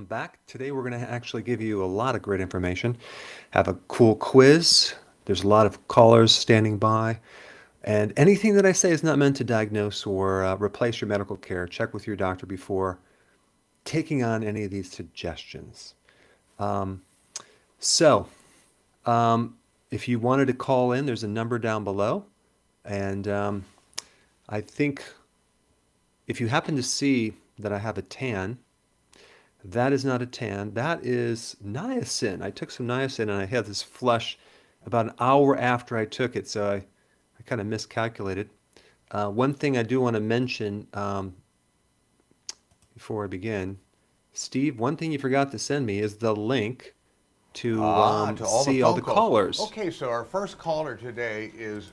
back. Today we're going to actually give you a lot of great information. Have a cool quiz. There's a lot of callers standing by. And anything that I say is not meant to diagnose or replace your medical care. Check with your doctor before taking on any of these suggestions. Um, so, um, if you wanted to call in, there's a number down below. And I think if you happen to see that I have a tan, that is not a tan. That is niacin. I took some niacin and I had this flush about an hour after I took it, so I kind of miscalculated. One thing I do want to mention before I begin, Steve, one thing you forgot to send me is the link to To all the see all phone the calls. callers. Okay, so our first caller today is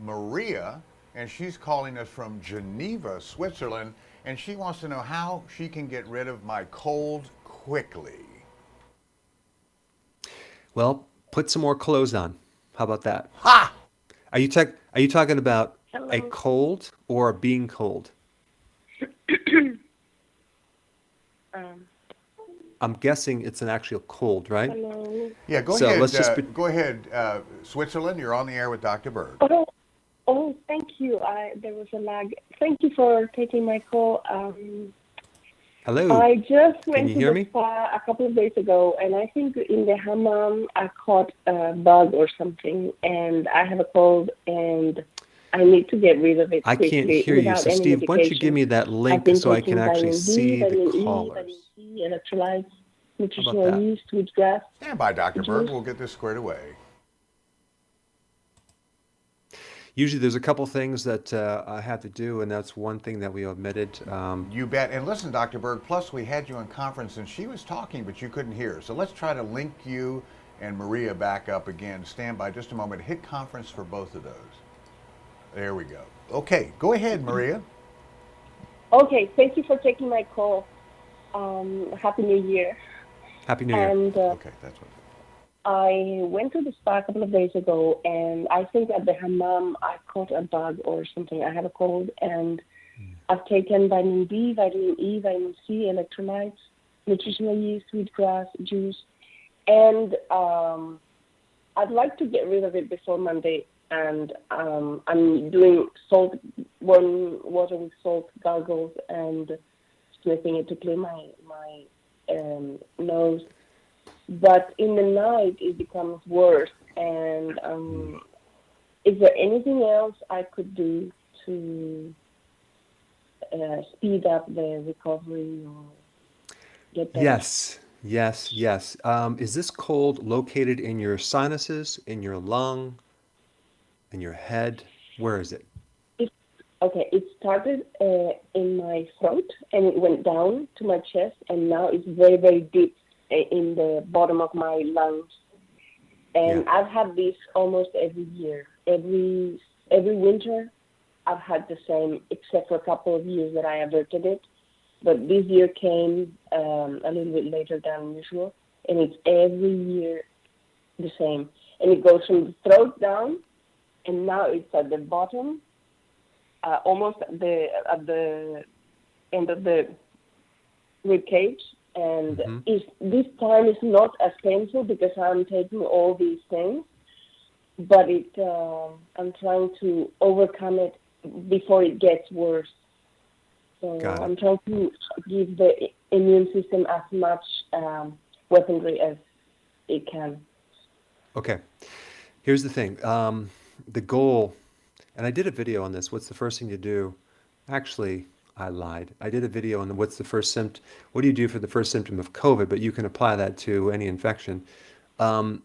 Maria, and she's calling us from Geneva, Switzerland, and she wants to know how she can get rid of my cold quickly. Well, put some more clothes on. How about that? Ha! Are you talking about a Hello. cold or being cold? Um, I'm guessing it's an actual cold, right? Hello. Yeah, go So ahead. let's just Go ahead, Switzerland. You're on the air with Dr. Berg. Oh, thank you. There was a lag. Thank you for taking my call. hello. I just Can went you to hear the me? spa a couple of days ago, and I think in the hammam I caught a bug or something, and I have a cold, and I need to get rid of it I can't quickly hear you. without So any Steve, why don't you give medication. me that I've link been so I can taking actually vitamin D, see the vitamin E, vitamin callers? C, electrolytes, How about nutritional that? yeast, wheatgrass Stand by, Dr. Berg. juice. We'll get this squared away. Usually there's a couple things that I have to do, and that's one thing that we omitted. You bet. And listen, Dr. Berg, plus we had you on conference and she was talking, but you couldn't hear. So let's try to link you and Maria back up again. Stand by just a moment. Hit conference for both of those. There we go. Okay, go ahead, Maria. Okay, thank you for taking my call. Happy New Year. Happy New Year. And Okay, that's what. I went to the spa a couple of days ago, and I think at the hammam I caught a bug or something. I have a cold, and I've taken vitamin D, vitamin E, vitamin C, electrolytes, nutritional yeast, wheatgrass juice, and I'd like to get rid of it before Monday. And I'm doing warm water with salt gargles and sniffing it to clean my nose. But in the night, it becomes worse. And is there anything else I could do to speed up the recovery or get better? Yes. Is this cold located in your sinuses, in your lung, in your head? Where is it? It, okay, it started in my throat and it went down to my chest, and now it's very, very deep in the bottom of my lungs. Yeah. And I've had this almost every year. Every winter, I've had the same, except for a couple of years that I averted it. But this year came a little bit later than usual, and it's every year the same. And it goes from the throat down, and now it's at the bottom, almost at the end of the rib cage. And hmm this time is not as painful because I'm taking all these things, but I'm trying to overcome it before it gets worse. So Got it. I'm trying to give the immune system as much weaponry as it can. Okay. Here's the thing. The goal, and I did a video on this. What's the first thing to do? Actually, I lied. I did a video on what's the first symptom. What do you do for the first symptom of COVID? But you can apply that to any infection. Um,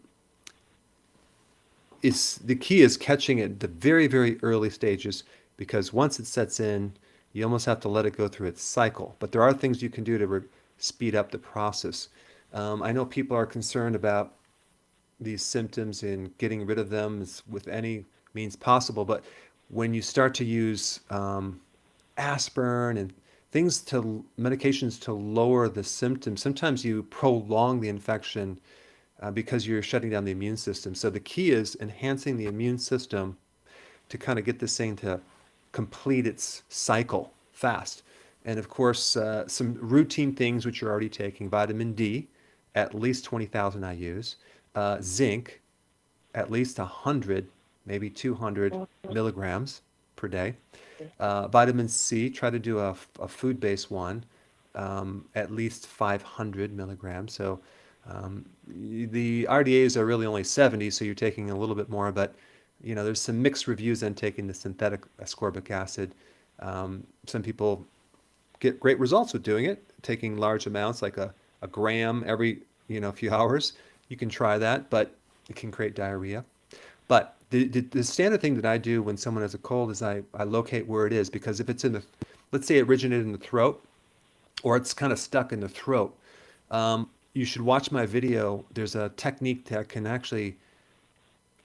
it's the key is catching it at the very, very early stages, because once it sets in, you almost have to let it go through its cycle. But there are things you can do to speed up the process. I know people are concerned about these symptoms and getting rid of them with any means possible. But when you start to use aspirin and medications to lower the symptoms, sometimes you prolong the infection because you're shutting down the immune system. So the key is enhancing the immune system to kind of get this thing to complete its cycle fast. And of course, some routine things which you're already taking: vitamin D, at least 20,000 IU's, zinc, at least 100, maybe 200 milligrams per day. Vitamin C, try to do a food-based one, at least 500 milligrams. So the RDAs are really only 70, so you're taking a little bit more, but there's some mixed reviews on taking the synthetic ascorbic acid. Some people get great results with doing it, taking large amounts, like a gram every few hours. You can try that, but it can create diarrhea. But the standard thing that I do when someone has a cold is I locate where it is, because if it's let's say it originated in the throat, or it's kind of stuck in the throat, you should watch my video. There's a technique that can actually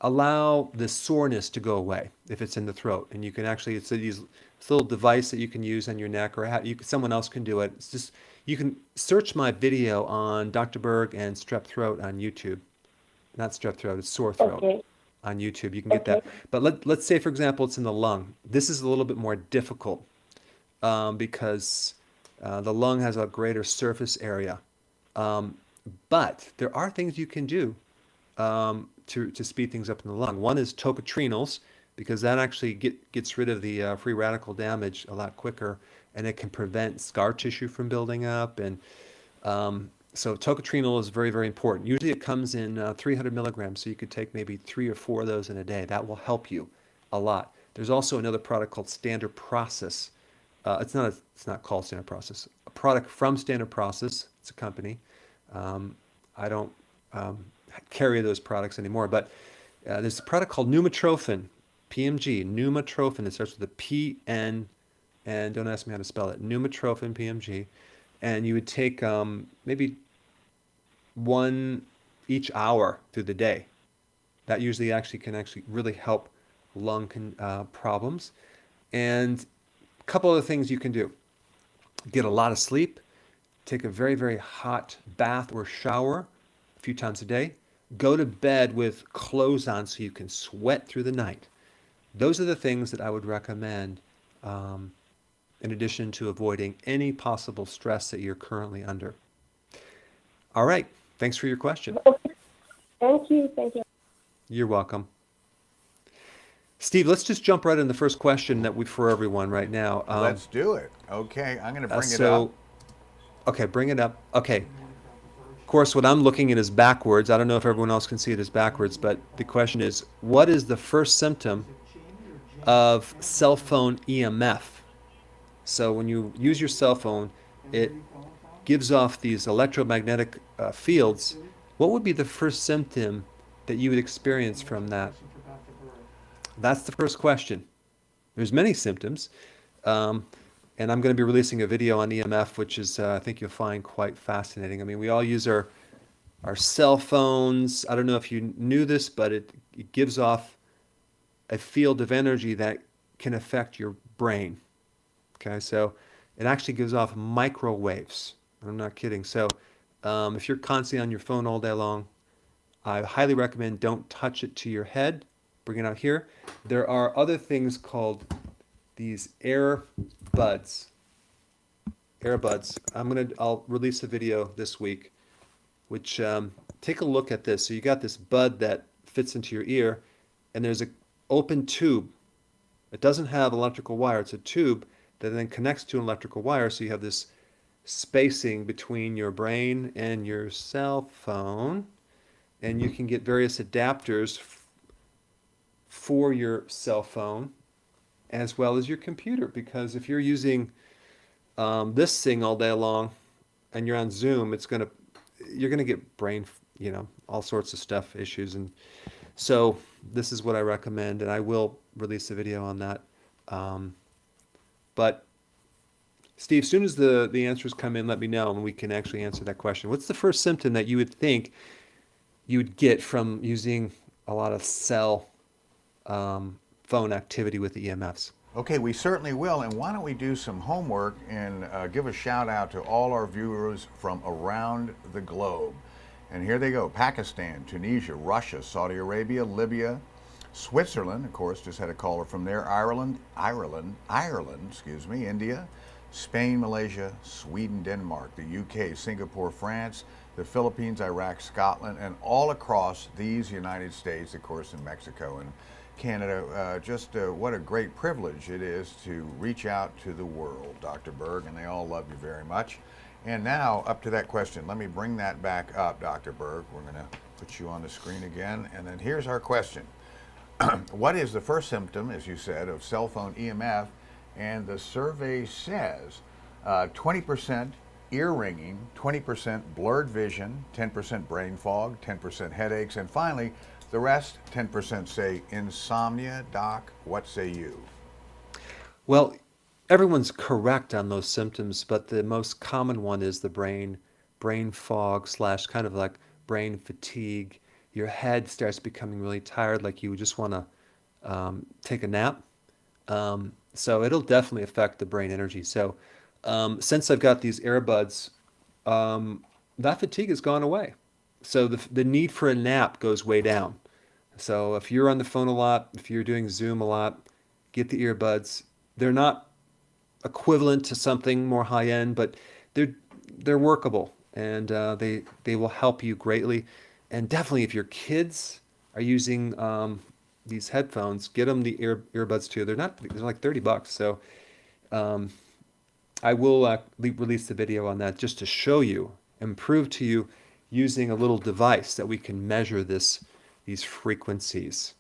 allow the soreness to go away if it's in the throat. And you can actually, it's this little device that you can use on your neck, or someone else can do it. It's just, you can search my video on Dr. Berg and strep throat on YouTube. Not strep throat, it's sore throat. Okay. On YouTube. You can get that. But let's say, for example, it's in the lung. This is a little bit more difficult because the lung has a greater surface area. But there are things you can do to speed things up in the lung. One is tocotrienols, because that actually gets rid of the free radical damage a lot quicker, and it can prevent scar tissue from building up. And so tocotrienol is very, very important. Usually it comes in 300 milligrams, so you could take maybe 3 or 4 of those in a day. That will help you a lot. There's also another product called Standard Process. It's not called Standard Process. A product from Standard Process. It's a company. I don't carry those products anymore, but there's a product called pneumotrophin, PMG, pneumotrophin. It starts with a PN, and don't ask me how to spell it. Pneumotrophin, PMG. And you would take maybe 1 each hour through the day. That usually can really help lung problems. And a couple other things you can do: get a lot of sleep, take a very, very hot bath or shower a few times a day, go to bed with clothes on so you can sweat through the night. Those are the things that I would recommend, in addition to avoiding any possible stress that you're currently under. All right. Thanks for your question. Thank you. Thank you. You're welcome. Steve, let's just jump right in the first question for everyone right now. Let's do it. Okay, I'm going to bring it up. Okay, bring it up. Okay. Of course, what I'm looking at is backwards. I don't know if everyone else can see it as backwards, but the question is, what is the first symptom of cell phone EMF? So when you use your cell phone, it gives off these electromagnetic fields. What would be the first symptom that you would experience from that? That's the first question. There's many symptoms. And I'm going to be releasing a video on EMF, which is, I think you'll find quite fascinating. I mean, we all use our cell phones. I don't know if you knew this, but it gives off a field of energy that can affect your brain. Okay, so it actually gives off microwaves. I'm not kidding. So if you're constantly on your phone all day long, I highly recommend don't touch it to your head. Bring it out here. There are other things called these earbuds. I'll release a video this week, which take a look at this. So you got this bud that fits into your ear, and there's an open tube. It doesn't have electrical wire. It's a tube that then connects to an electrical wire, so you have this spacing between your brain and your cell phone, and you can get various adapters for your cell phone as well as your computer, because if you're using this thing all day long and you're on Zoom, you're gonna get brain, all sorts of stuff, issues. And so this is what I recommend, and I will release a video on that. But Steve, as soon as the answers come in, let me know, and we can actually answer that question. What's the first symptom that you would think you would get from using a lot of cell phone activity with the EMFs? Okay, we certainly will. And why don't we do some homework and give a shout out to all our viewers from around the globe. And here they go: Pakistan, Tunisia, Russia, Saudi Arabia, Libya, Switzerland, of course, just had a caller from there, Ireland, India, Spain, Malaysia, Sweden, Denmark, the UK, Singapore, France, the Philippines, Iraq, Scotland, and all across these United States, of course, in Mexico and Canada. What a great privilege it is to reach out to the world, Dr. Berg, and they all love you very much. And now, up to that question, let me bring that back up, Dr. Berg. We're going to put you on the screen again, and then here's our question. What is the first symptom, as you said, of cell phone EMF? And the survey says 20% ear ringing, 20% blurred vision, 10% brain fog, 10% headaches, and finally, the rest, 10% say insomnia. Doc, what say you? Well, everyone's correct on those symptoms, but the most common one is the brain fog slash kind of like brain fatigue. Your head starts becoming really tired, like you just want to take a nap. So it'll definitely affect the brain energy. So since I've got these earbuds, that fatigue has gone away. So the need for a nap goes way down. So if you're on the phone a lot, if you're doing Zoom a lot, get the earbuds. They're not equivalent to something more high end, but they're workable, and they will help you greatly. And definitely, if your kids are using these headphones, get them the earbuds too. They're like $30. So I will release the video on that just to show you and prove to you using a little device that we can measure these frequencies.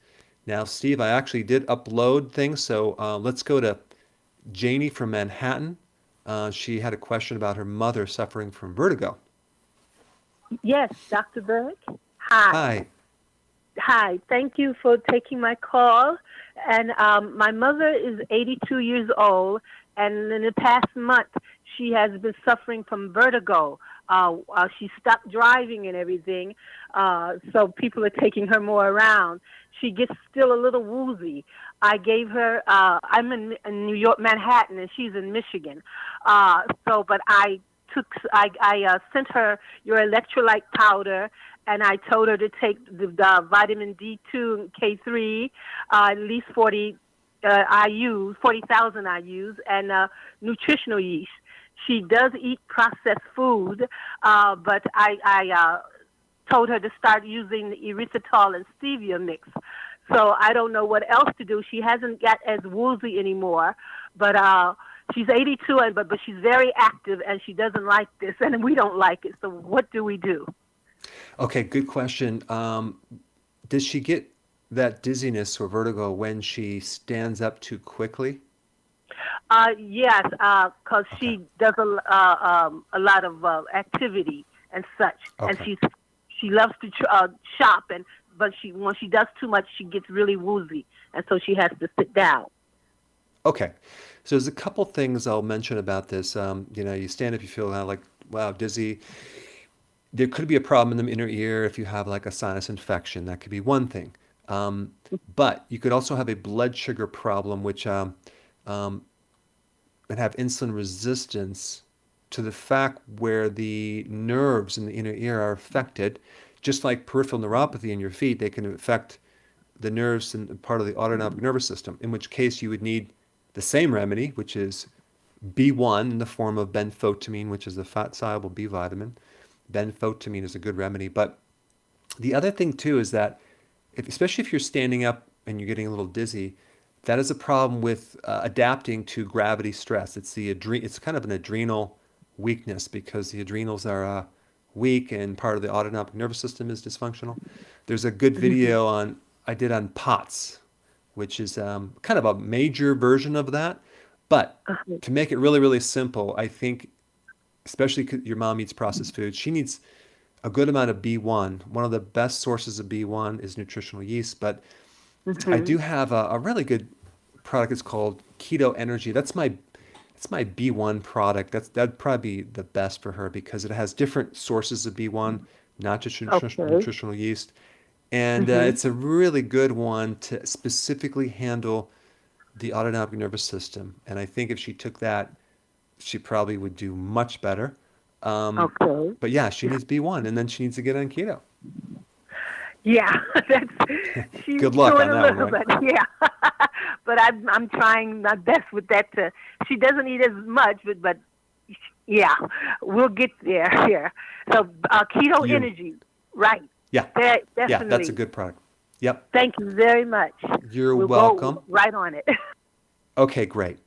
Now, Steve, I actually did upload things, so let's go to Janie from Manhattan. She had a question about her mother suffering from vertigo. Yes, Dr. Berg. Hi. Hi. Hi. Thank you for taking my call. And my mother is 82 years old, and in the past month, she has been suffering from vertigo. She stopped driving and everything, so people are taking her more around. She gets still a little woozy. I gave her, I'm in New York, Manhattan, and she's in Michigan. But I sent her your electrolyte powder, and I told her to take the vitamin D2 and K3, at least 40,000 IUs, and nutritional yeast. She does eat processed food, but I told her to start using the erythritol and stevia mix. So I don't know what else to do. She hasn't got as woozy anymore, but she's 82, but she's very active, and she doesn't like this, and we don't like it. So what do we do? Okay, good question. Does she get that dizziness or vertigo when she stands up too quickly? Yes, because she does a lot of activity and such, and Okay. she loves to shop, but when she does too much, she gets really woozy, and so she has to sit down. Okay. So there's a couple things I'll mention about this. You stand up, you feel kind of like, wow, dizzy. There could be a problem in the inner ear if you have like a sinus infection. That could be one thing. But you could also have a blood sugar problem, which and have insulin resistance to the fact where the nerves in the inner ear are affected. Just like peripheral neuropathy in your feet, they can affect the nerves and part of the autonomic nervous system, in which case you would need the same remedy, which is B1 in the form of benfotiamine, which is a fat-soluble B vitamin. Benfotiamine is a good remedy. But the other thing too is that, especially if you're standing up and you're getting a little dizzy, that is a problem with adapting to gravity stress. It's kind of an adrenal weakness because the adrenals are weak and part of the autonomic nervous system is dysfunctional. There's a good video I did on POTS, which is kind of a major version of that. But to make it really, really simple, I think, especially 'cause your mom eats processed food, she needs a good amount of B1. One of the best sources of B1 is nutritional yeast, but I do have a really good product. It's called Keto Energy. It's my B1 product. That'd probably be the best for her because it has different sources of B1, not just nutritional yeast. And it's a really good one to specifically handle the autonomic nervous system. And I think if she took that, she probably would do much better. Okay. But yeah, she needs B1, and then she needs to get on keto. Yeah, she's Good luck doing on a that one, little right? bit, yeah. but I'm trying my best with that. She doesn't eat as much, but yeah, we'll get there here. So keto You, energy, right? yeah, yeah, that's a Definitely. good product. Yep, Thank you very much. you're We'll go welcome. right on it. Okay, great.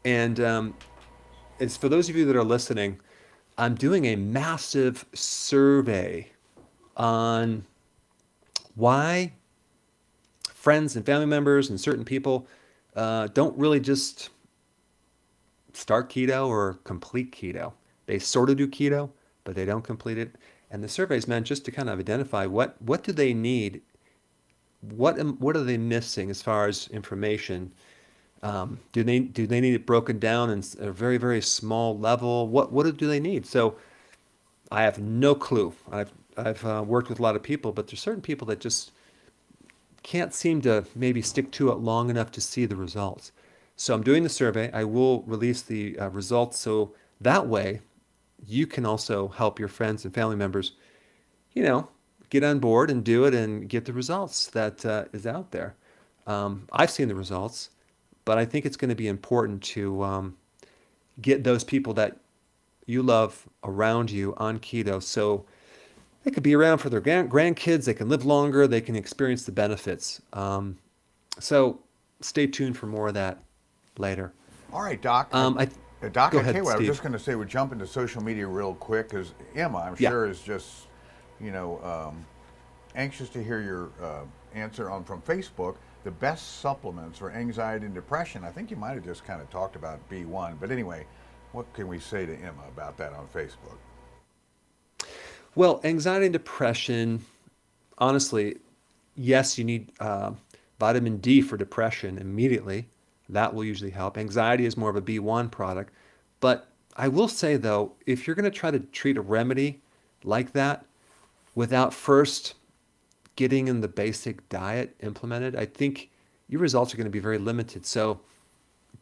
And it's for those of you that are listening, I'm doing a massive survey on why friends and family members and certain people don't really just start keto or complete keto. They sort of do keto, but they don't complete it. And the survey is meant just to kind of identify what do they need, what are they missing as far as information. Do they need it broken down in a very very small level? What do they need? So I have no clue. I've worked with a lot of people, but there's certain people that just can't seem to maybe stick to it long enough to see the results. So I'm doing the survey. I will release the results so that way you can also help your friends and family members, you know, get on board and do it and get the results that is out there. I've seen the results, but I think it's going to be important to get those people that you love around you on keto so they could be around for their grandkids, they can live longer, they can experience the benefits. So stay tuned for more of that later. All right, Doc. I Doc, Go I tell ahead, you what, I was Steve. just going to say, we'll jump into social media real quick because Emma, I'm Yeah. sure, is just, you know, anxious to hear your answer on from Facebook. The best supplements for anxiety and depression. I think you might have just kind of talked about B1, but anyway, what can we say to Emma about that on Facebook? Well, anxiety and depression, honestly, yes, you need vitamin D for depression immediately. That will usually help. Anxiety is more of a B1 product. But I will say, though, if you're going to try to treat a remedy like that without first getting in the basic diet implemented, I think your results are going to be very limited. So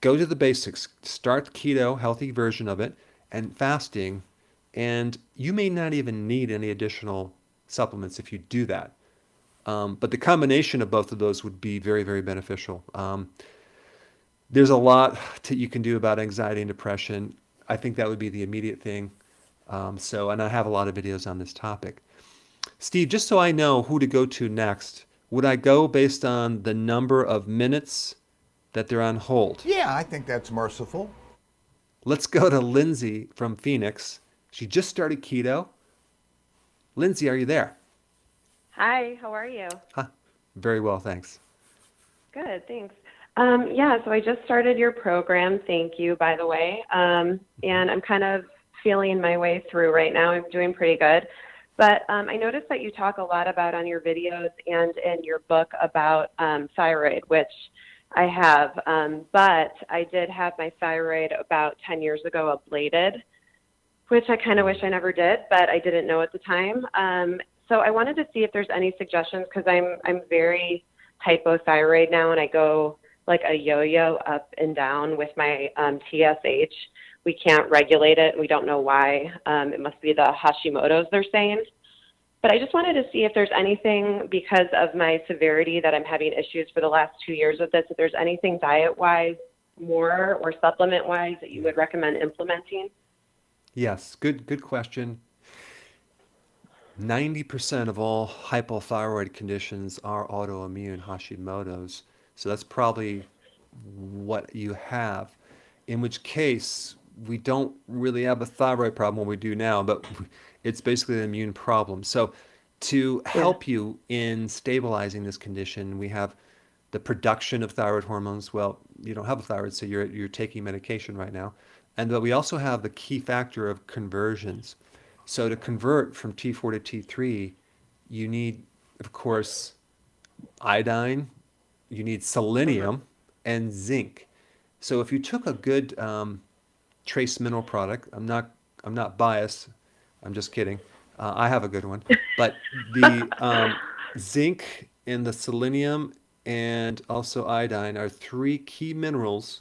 go to the basics, start keto, healthy version of it, and fasting, and you may not even need any additional supplements if you do that. But the combination of both of those would be very, very beneficial. There's a lot you can do about anxiety and depression. I think that would be the immediate thing. And I have a lot of videos on this topic. Steve, just so I know who to go to next, would I go based on the number of minutes that they're on hold? Yeah, I think that's merciful. Let's go to Lindsay from Phoenix. She just started keto. Lindsay, are you there? Hi, how are you? Huh. Very well, thanks. Good, thanks. Yeah, so I just started your program. Thank you, by the way. And I'm kind of feeling my way through right now. I'm doing pretty good. But I noticed that you talk a lot about on your videos and in your book about thyroid, which I have. But I did have my thyroid about 10 years ago ablated, which I kind of wish I never did, but I didn't know at the time. So I wanted to see if there's any suggestions because I'm very hypothyroid now, and I go like a yo-yo up and down with my TSH. We can't regulate it. We don't know why. It must be the Hashimoto's, they're saying. But I just wanted to see if there's anything, because of my severity, that I'm having issues for the last 2 years with this, if there's anything diet-wise more or supplement-wise that you would recommend implementing. Yes, good question. 90% of all hypothyroid conditions are autoimmune Hashimoto's. So that's probably what you have. In which case, we don't really have a thyroid problem when we do now, but it's basically an immune problem. So to Yeah. help you in stabilizing this condition, we have the production of thyroid hormones. Well, you don't have a thyroid, so you're taking medication right now. But we also have the key factor of conversions. So to convert from T4 to T3, you need, of course, iodine, you need Mm-hmm. selenium, and zinc. So if you took a good trace mineral product, I'm not biased. I'm just kidding. I have a good one, but the zinc and the selenium and also iodine are three key minerals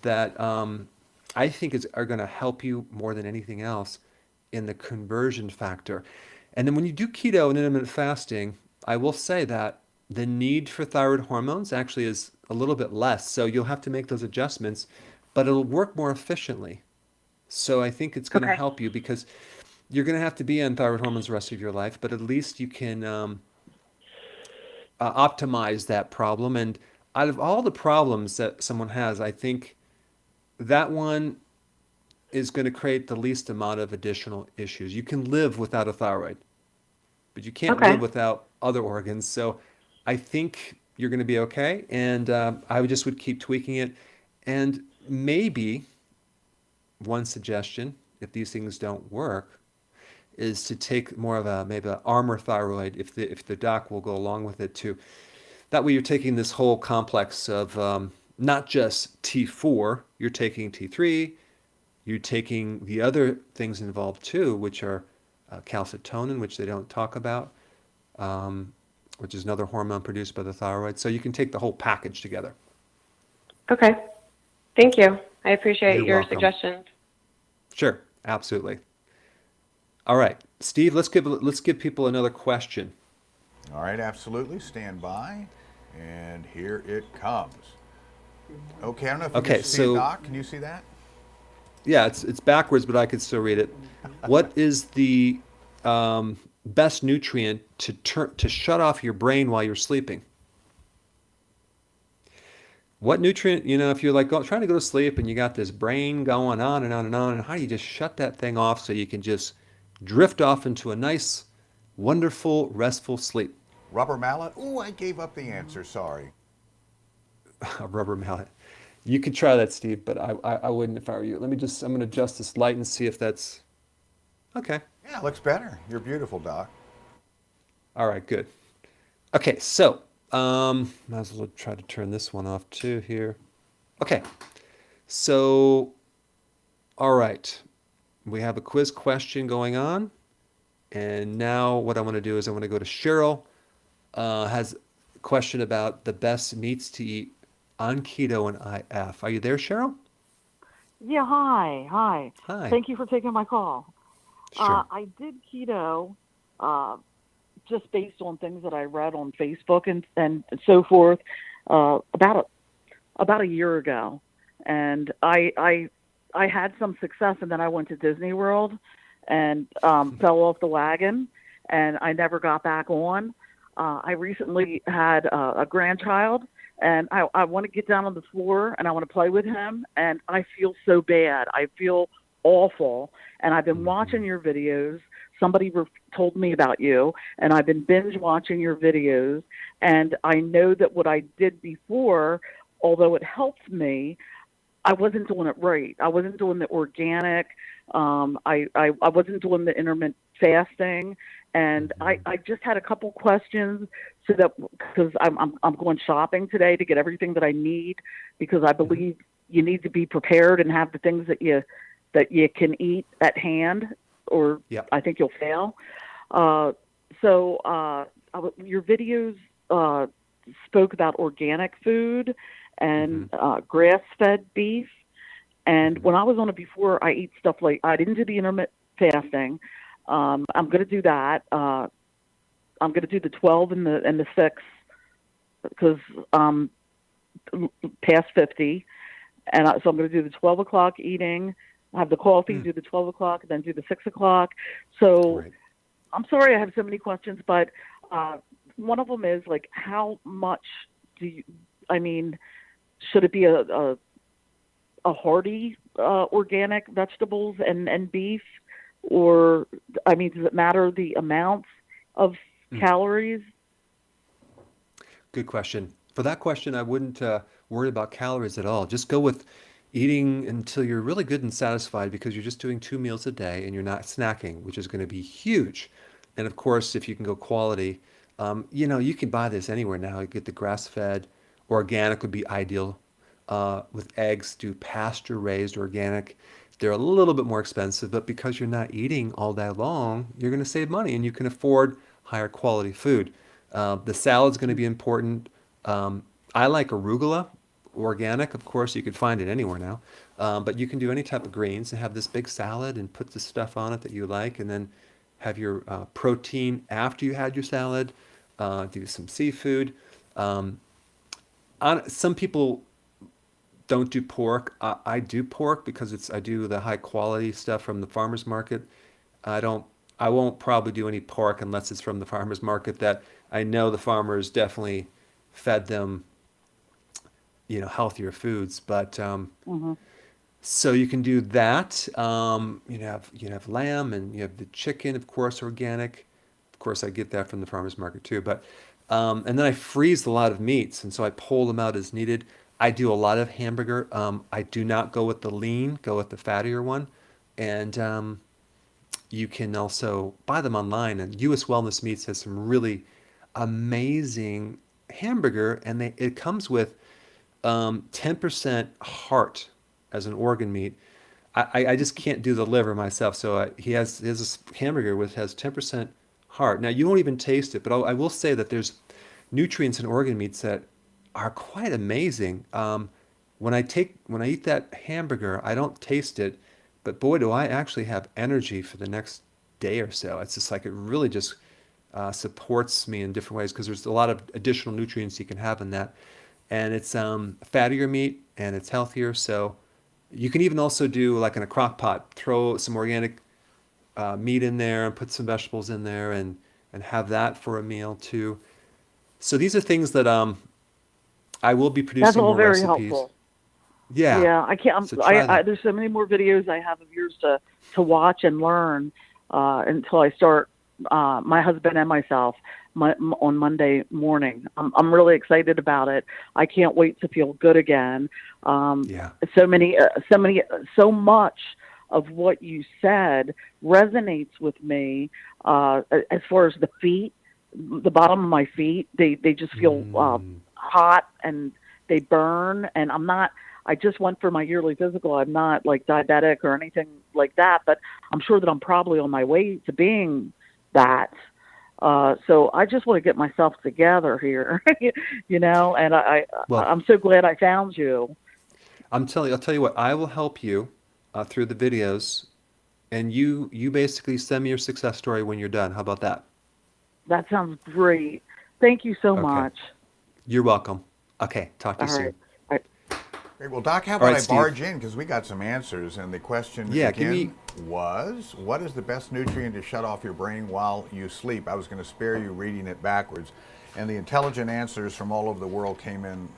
that I think are going to help you more than anything else in the conversion factor. And then when you do keto and intermittent fasting, I will say that the need for thyroid hormones actually is a little bit less. So you'll have to make those adjustments, but it'll work more efficiently. So I think it's going to Okay. help you because you're going to have to be on thyroid hormones the rest of your life, but at least you can optimize that problem. And out of all the problems that someone has, I think that one is going to create the least amount of additional issues. You can live without a thyroid, but you can't live Okay. without other organs. So I think you're going to be okay. And I would keep tweaking it. And maybe one suggestion, if these things don't work, is to take more of a maybe an armor thyroid if the doc will go along with it too. That way you're taking this whole complex of not just T4, you're taking T3, you're taking the other things involved too, which are calcitonin, which they don't talk about, which is another hormone produced by the thyroid. So you can take the whole package together. Okay. Thank you. I appreciate You're your welcome. suggestions. Sure, absolutely. All right, Steve, let's give people another question. All right, absolutely. Stand by. And here it comes. Okay, I don't know if you Okay, can see it, so Doc. Can you see that? yeah, it's backwards, but I can still read it. What is the best nutrient to shut off your brain while you're sleeping? What nutrient, if you're like trying to go to sleep and you got this brain going on and on and on, and how do you just shut that thing off so you can just drift off into a nice, wonderful, restful sleep? Rubber mallet? Ooh, I gave up the answer. Sorry. A rubber mallet. You could try that, Steve, but I wouldn't if I were you. I'm going to adjust this light and see if that's okay. Yeah, looks better. You're beautiful, Doc. All right, good. Okay, so might as well try to turn this one off too here. Okay, so all right, we have a quiz question going on, and now what I want to do is I want to go to Cheryl. Has a question about the best meats to eat on keto and IF. Are you there, Cheryl? Yeah, hi, hi. Hi. Thank you for taking my call. Sure. I did keto just based on things that I read on Facebook and so forth about a year ago, and I had some success, and then I went to Disney World and fell off the wagon, and I never got back on. I recently had a grandchild, and I want to get down on the floor and I want to play with him, and I feel so bad. I feel awful, and I've been watching your videos. Somebody told me about you, and I've been binge watching your videos, and I know that what I did before, although it helped me, I wasn't doing it right. I wasn't doing the organic. I wasn't doing the intermittent fasting, and I just had a couple questions so that because I'm going shopping today to get everything that I need, because I believe you need to be prepared and have the things that you can eat at hand, or Yep. I think you'll fail. Your videos spoke about organic food and grass-fed beef. And when I was on it before, I eat stuff like, I didn't do the intermittent fasting. I'm going to do that. I'm going to do the 12 and the 6 because past 50. And so I'm going to do the 12 o'clock eating, have the coffee, do the 12 o'clock, then do the 6 o'clock. So Right. I'm sorry I have so many questions, but one of them is like, how much should it be a hearty organic vegetables and beef? Or, does it matter the amounts of calories? Good question. For that question, I wouldn't worry about calories at all. Just go with eating until you're really good and satisfied, because you're just doing 2 meals a day and you're not snacking, which is going to be huge. And of course, if you can go quality, you can buy this anywhere now. You get the grass-fed. Organic would be ideal. With eggs, do pasture-raised organic. They're a little bit more expensive, but because you're not eating all day long, you're going to save money and you can afford higher quality food. The salad's going to be important. I like arugula, organic. Of course, you could find it anywhere now. But you can do any type of greens and have this big salad and put the stuff on it that you like, and then have your protein after you had your salad. Do some seafood. Some people don't do pork. I do pork because I do the high quality stuff from the farmer's market. I don't, I won't probably do any pork unless it's from the farmer's market that I know the farmers definitely fed them, healthier foods. But Hmm. so you can do that. You have lamb and you have the chicken, of course, organic. Of course, I get that from the farmer's market too. But and then I freeze a lot of meats, and so I pull them out as needed. I do a lot of hamburger. I do not go with the lean, go with the fattier one. And you can also buy them online. And US Wellness Meats has some really amazing hamburger, and it comes with 10% heart as an organ meat. I just can't do the liver myself, so he has this hamburger which has 10% heart. Now you won't even taste it, but I will say that there's nutrients in organ meats that are quite amazing. When I eat that hamburger, I don't taste it, but boy, do I actually have energy for the next day or so. It's just like it really just supports me in different ways because there's a lot of additional nutrients you can have in that, and it's fattier meat and it's healthier. So you can even also do like in a crock pot, throw some organic meat in there and put some vegetables in there and have that for a meal too. So these are things that I will be That's producing all more very recipes. helpful. Yeah. Yeah, I can't. So try them. There's so many more videos I have of yours to watch and learn until I start. My husband and myself on Monday morning. I'm really excited about it. I can't wait to feel good again. Yeah. So much of what you said resonates with me. As far as the feet, the bottom of my feet, they just feel Mm. hot and they burn. And I just went for my yearly physical. I'm not like diabetic or anything like that, but I'm sure that I'm probably on my way to being that. So I just want to get myself together here, and Well, I'm so glad I found you. I'll tell you what, I will help you through the videos, and you basically send me your success story when you're done. How about that? That sounds great. Thank you so Okay. much. You're welcome. Okay, talk to All you right. soon. I, Great. Well, Doc, how All about right, I Steve. barge in because we got some answers, and the question Yeah, give me. again was, what is the best nutrient to shut off your brain while you sleep? I was going to spare you reading it backwards, and the intelligent answers from all over the world came in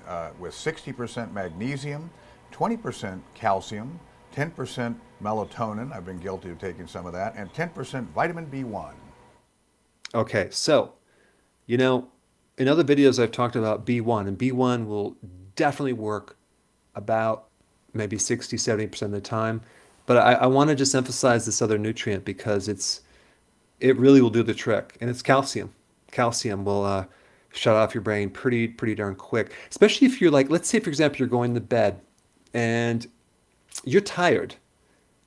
with 60% magnesium, 20% calcium, 10% melatonin. I've been guilty of taking some of that, and 10% vitamin B1. Okay, so you know, in other videos I've talked about B1, and B1 will definitely work about maybe 60, 70% of the time. But I want to just emphasize this other nutrient because it really will do the trick, and it's calcium. Calcium will shut off your brain pretty darn quick, especially if you're like, let's say for example, you're going to bed and you're tired,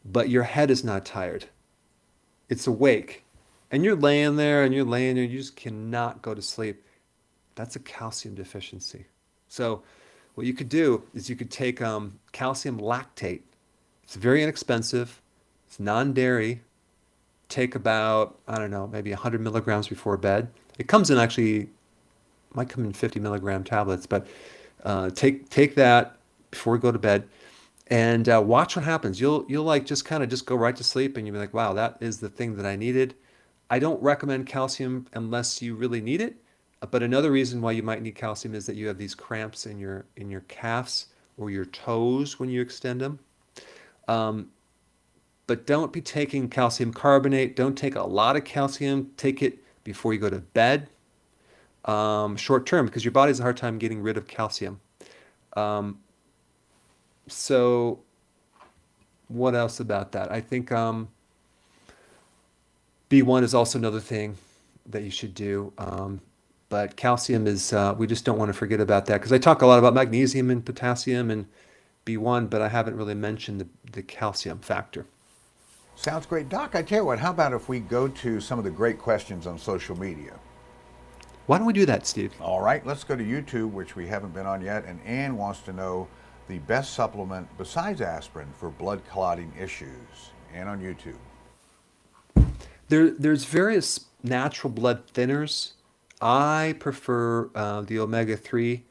but your head is not tired. It's awake, and you're laying there, you just cannot go to sleep. That's a calcium deficiency. So what you could do is you could take calcium lactate. It's very inexpensive. It's non-dairy. Take about, I don't know, maybe 100 milligrams before bed. It comes in actually, might come in 50 milligram tablets, but take that before we go to bed and watch what happens. You'll like just kind of just go right to sleep and you'll be like, wow, that is the thing that I needed. I don't recommend calcium unless you really need it. But another reason why you might need calcium is that you have these cramps in your calves or your toes when you extend them. Um, but don't be taking calcium carbonate. Don't take a lot of calcium. Take it before you go to bed, short term, because your body has a hard time getting rid of calcium. Um, so what else about that? I think B1 is also another thing that you should do. But calcium is, we just don't want to forget about that because I talk a lot about magnesium and potassium and B1, but I haven't really mentioned the calcium factor. Sounds great. Doc, I tell you what, how about if we go to some of the great questions on social media? Why don't we do that, Steve? All right, let's go to YouTube, which we haven't been on yet, and Ann wants to know the best supplement besides aspirin for blood clotting issues. Ann on YouTube. There's various natural blood thinners. I prefer the omega-3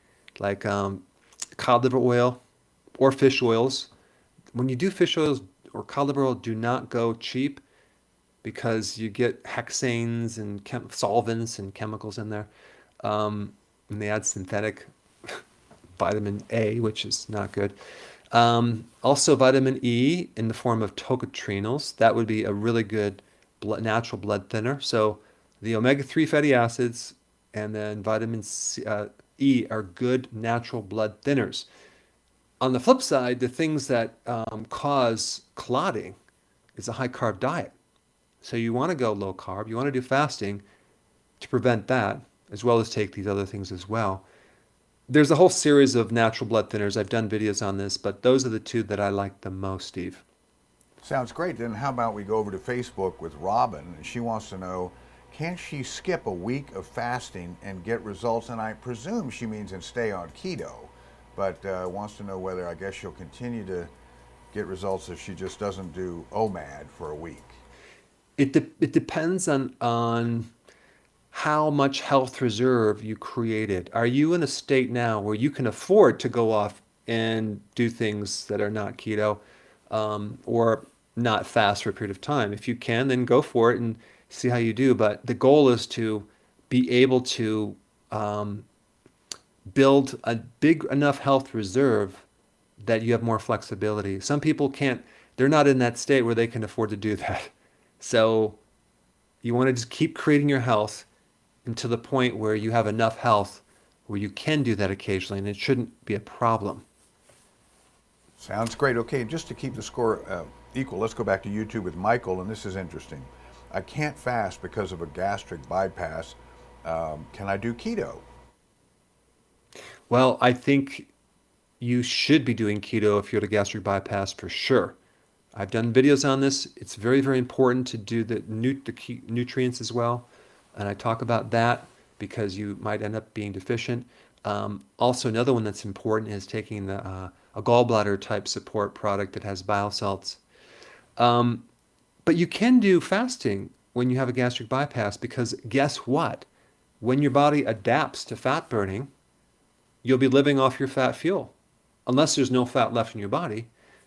like cod liver oil or fish oils. When you do fish oils or cod liver oil, do not go cheap because you get hexanes and solvents and chemicals in there. And they add synthetic vitamin A, which is not good. Also, vitamin E in the form of tocotrienols. That would be a really good natural blood thinner. So the omega-3 fatty acids and then vitamin E are good natural blood thinners. On the flip side, the things that cause clotting is a high carb diet. So you want to go low carb, you want to do fasting to prevent that, as well as take these other things as well. There's a whole series of natural blood thinners. I've done videos on this, but those are the two that I like the most, Steve. Sounds great. Then how about we go over to Facebook with Robin, and she wants to know, can she skip a week of fasting and get results? And I presume she means and stay on keto, but wants to know whether, I guess, she'll continue to get results if she just doesn't do OMAD for a week. It depends on how much health reserve you created. Are you in a state now where you can afford to go off and do things that are not keto, or not fast for a period of time? If you can, then go for it and see how you do. But the goal is to be able to build a big enough health reserve that you have more flexibility. Some people can't, they're not in that state where they can afford to do that. So you want to just keep creating your health until the point where you have enough health where you can do that occasionally, and it shouldn't be a problem. Sounds great. Okay, just to keep the score equal, let's go back to YouTube with Michael, and this is interesting. I can't fast because of a gastric bypass. Can I do keto? Well, I think you should be doing keto if you had a gastric bypass for sure. I've done videos on this. It's very, very important to do the nutrients as well. And I talk about that because you might end up being deficient. Also, another one that's important is taking a gallbladder type support product that has bile salts. But you can do fasting when you have a gastric bypass, because guess what? When your body adapts to fat burning, you'll be living off your fat fuel, unless there's no fat left in your body.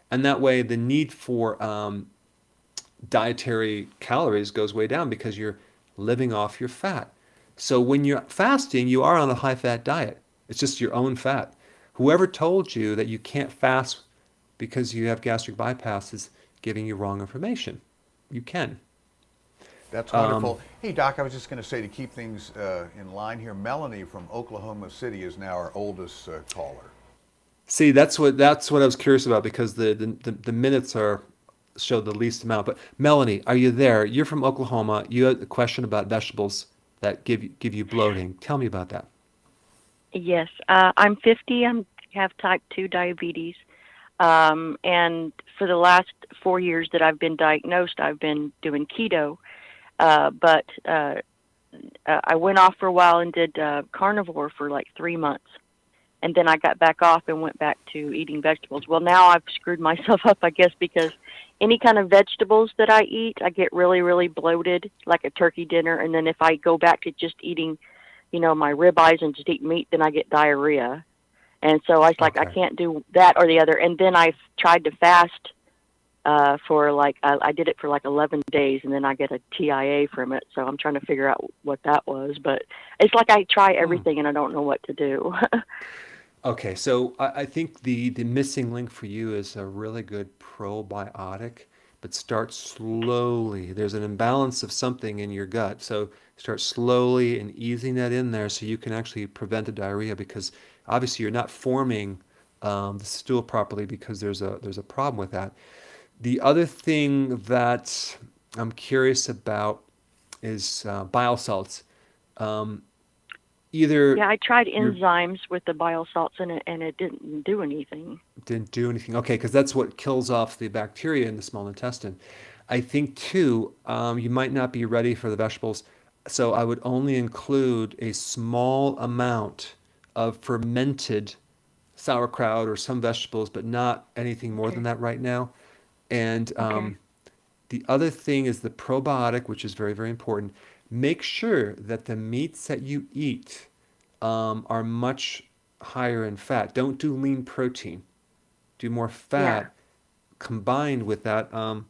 And that way the need for dietary calories goes way down because you're living off your fat. So when you're fasting, you are on a high fat diet. It's just your own fat. Whoever told you that you can't fast because you have gastric bypass is giving you wrong information. You can. That's wonderful. Hey, Doc, I was just going to say, to keep things in line here, Melanie from Oklahoma City is now our oldest caller. See, that's what I was curious about, because the minutes show the least amount. But Melanie, are you there? You're from Oklahoma. You had a question about vegetables that give you bloating. Tell me about that. Yes, I'm 50. I have type 2 diabetes. And for the last 4 years that I've been diagnosed, I've been doing keto. But I went off for a while and did carnivore for like 3 months. And then I got back off and went back to eating vegetables. Well, now I've screwed myself up, I guess, because any kind of vegetables that I eat, I get really, really bloated, like a turkey dinner. And then if I go back to just eating, my ribeyes and just eat meat, then I get diarrhea. And so I was like, I can't do that or the other. And then I tried to fast for I did it for 11 days, and then I get a TIA from it. So I'm trying to figure out what that was. But it's like I try everything and I don't know what to do. Okay, so I think the missing link for you is a really good probiotic, but start slowly. There's an imbalance of something in your gut, so start slowly and easing that in there so you can actually prevent the diarrhea, because obviously you're not forming the stool properly because there's a problem with that. The other thing that I'm curious about is bile salts. Yeah, I tried enzymes with the bile salts in it, and it didn't do anything. Didn't do anything. Okay, because that's what kills off the bacteria in the small intestine. I think too, you might not be ready for the vegetables, so I would only include a small amount of fermented sauerkraut or some vegetables, but not anything more than that right now. And the other thing is the probiotic, which is very, very important. Make sure that the meats that you eat are much higher in fat. Don't do lean protein. Do more Yeah. fat combined with that. I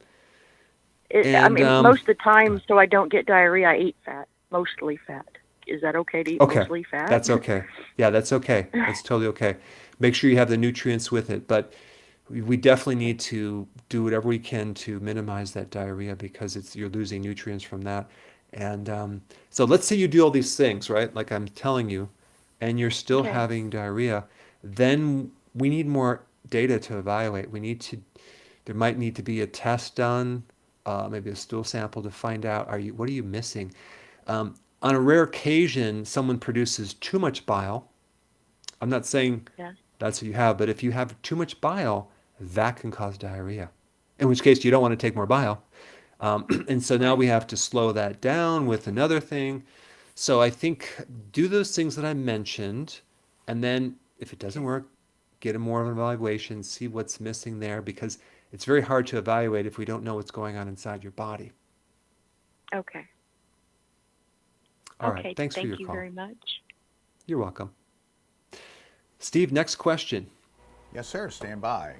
And mean, most of the go time, ahead. so I don't get diarrhea, I eat fat, mostly fat. Is that okay to eat Okay, mostly fat? that's okay. Yeah, that's okay. That's totally okay. Make sure you have the nutrients with it, but we definitely Okay. need to do whatever we can to minimize that diarrhea because you're losing nutrients from that. And so let's say you do all these things, right? Like I'm telling you, and you're still Okay. having diarrhea, then we need more data to evaluate. There might need to be a test done, maybe a stool sample to find out, what are you missing? Um, on a rare occasion, someone produces too much bile. I'm not saying Yeah. that's what you have, but if you have too much bile, that can cause diarrhea. In which case, you don't want to take more bile. And so now Right. we have to slow that down with another thing. So I think do those things that I mentioned, and then if it doesn't Okay. work, get a more of an evaluation, see what's missing there, because it's very hard to evaluate if we don't know what's going on inside your body. Okay. All right, Okay. thanks for your Thank you call. very much. You're welcome. Steve, next question. Yes, sir. Stand by.